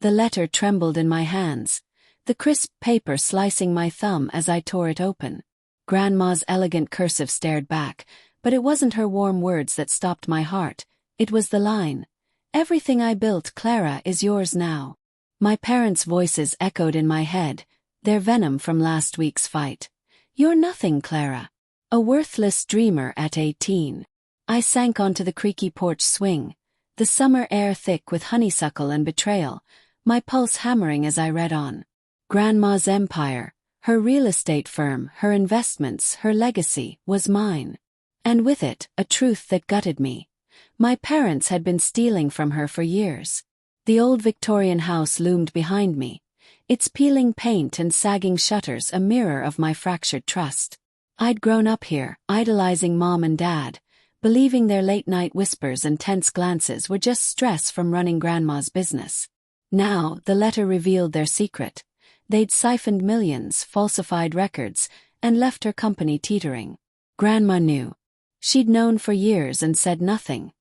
The letter trembled in my hands, the crisp paper slicing my thumb as I tore it open. Grandma's elegant cursive stared back, but it wasn't her warm words that stopped my heart. It was the line, "Everything I built, Clara, is yours now." My parents' voices echoed in my head, their venom from last week's fight. "You're nothing, Clara. A worthless dreamer at 18. I sank onto the creaky porch swing, the summer air thick with honeysuckle and betrayal, my pulse hammering as I read on. Grandma's empire, her real estate firm, her investments, her legacy, was mine. And with it, a truth that gutted me. My parents had been stealing from her for years. The old Victorian house loomed behind me, its peeling paint and sagging shutters a mirror of my fractured trust. I'd grown up here, idolizing Mom and Dad, believing their late-night whispers and tense glances were just stress from running Grandma's business. Now, the letter revealed their secret. They'd siphoned millions, falsified records, and left her company teetering. Grandma knew. She'd known for years and said nothing.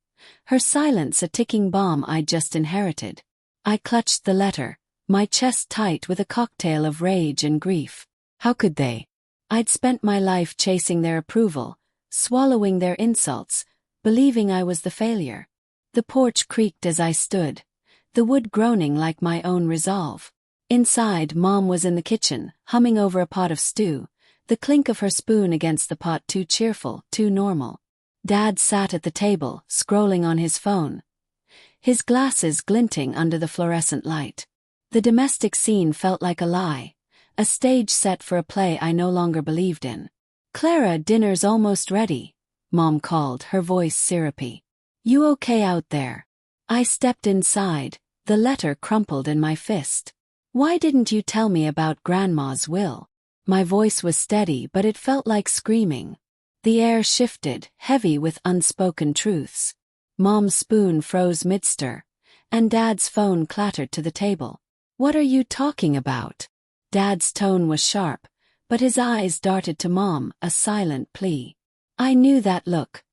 Her silence a ticking bomb I'd just inherited. I clutched the letter, my chest tight with a cocktail of rage and grief. How could they? I'd spent my life chasing their approval, swallowing their insults, believing I was the failure. The porch creaked as I stood, the wood groaning like my own resolve. Inside, Mom was in the kitchen, humming over a pot of stew, the clink of her spoon against the pot too cheerful, too normal. Dad sat at the table, scrolling on his phone, his glasses glinting under the fluorescent light. The domestic scene felt like a lie, a stage set for a play I no longer believed in. "Clara, dinner's almost ready," Mom called, her voice syrupy. "You okay out there?" I stepped inside, the letter crumpled in my fist. "Why didn't you tell me about Grandma's will?" My voice was steady, but it felt like screaming. The air shifted, heavy with unspoken truths. Mom's spoon froze mid-stir, and Dad's phone clattered to the table. "What are you talking about?" Dad's tone was sharp, but his eyes darted to Mom, a silent plea. I knew that look.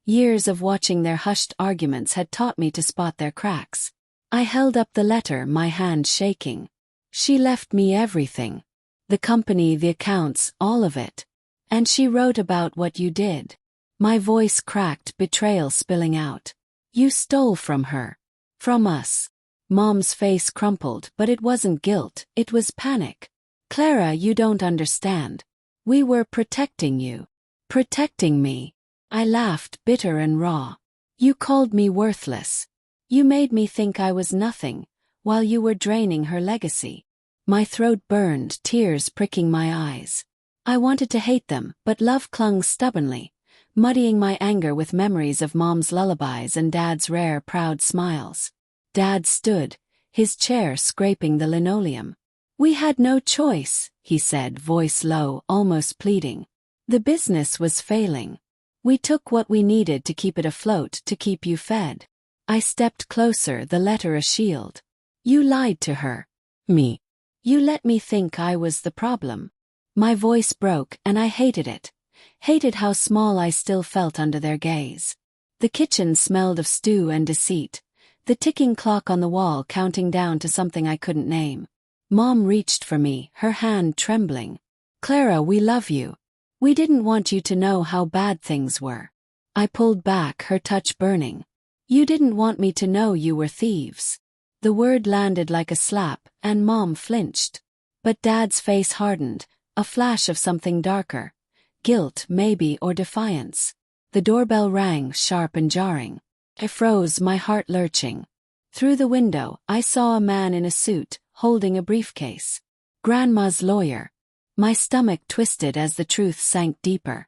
Years of watching their hushed arguments had taught me to spot their cracks. I held up the letter, my hand shaking. "She left me everything. The company, the accounts, all of it. And she wrote about what you did." My voice cracked, betrayal spilling out. "You stole from her. From us." Mom's face crumpled, but it wasn't guilt, it was panic. "Clara, you don't understand. We were protecting you. Protecting me." I laughed, bitter and raw. "You called me worthless. You made me think I was nothing, while you were draining her legacy." My throat burned, tears pricking my eyes. I wanted to hate them, but love clung stubbornly, muddying my anger with memories of Mom's lullabies and Dad's rare, proud smiles. Dad stood, his chair scraping the linoleum. "We had no choice," he said, voice low, almost pleading. "The business was failing. We took what we needed to keep it afloat, to keep you fed." I stepped closer, the letter a shield. "You lied to her. Me. You let me think I was the problem." My voice broke, and I hated it. Hated how small I still felt under their gaze. The kitchen smelled of stew and deceit, the ticking clock on the wall counting down to something I couldn't name. Mom reached for me, her hand trembling. "Clara, we love you. We didn't want you to know how bad things were." I pulled back, her touch burning. "You didn't want me to know you were thieves." The word landed like a slap, and Mom flinched. But Dad's face hardened, a flash of something darker. Guilt, maybe, or defiance. The doorbell rang, sharp and jarring. I froze, my heart lurching. Through the window, I saw a man in a suit, holding a briefcase. Grandma's lawyer. My stomach twisted as the truth sank deeper.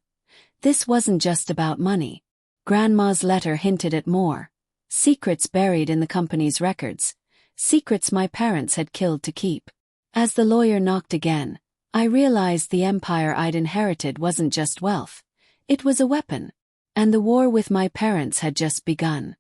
This wasn't just about money. Grandma's letter hinted at more. Secrets buried in the company's records. Secrets my parents had killed to keep. As the lawyer knocked again, I realized the empire I'd inherited wasn't just wealth. It was a weapon. And the war with my parents had just begun.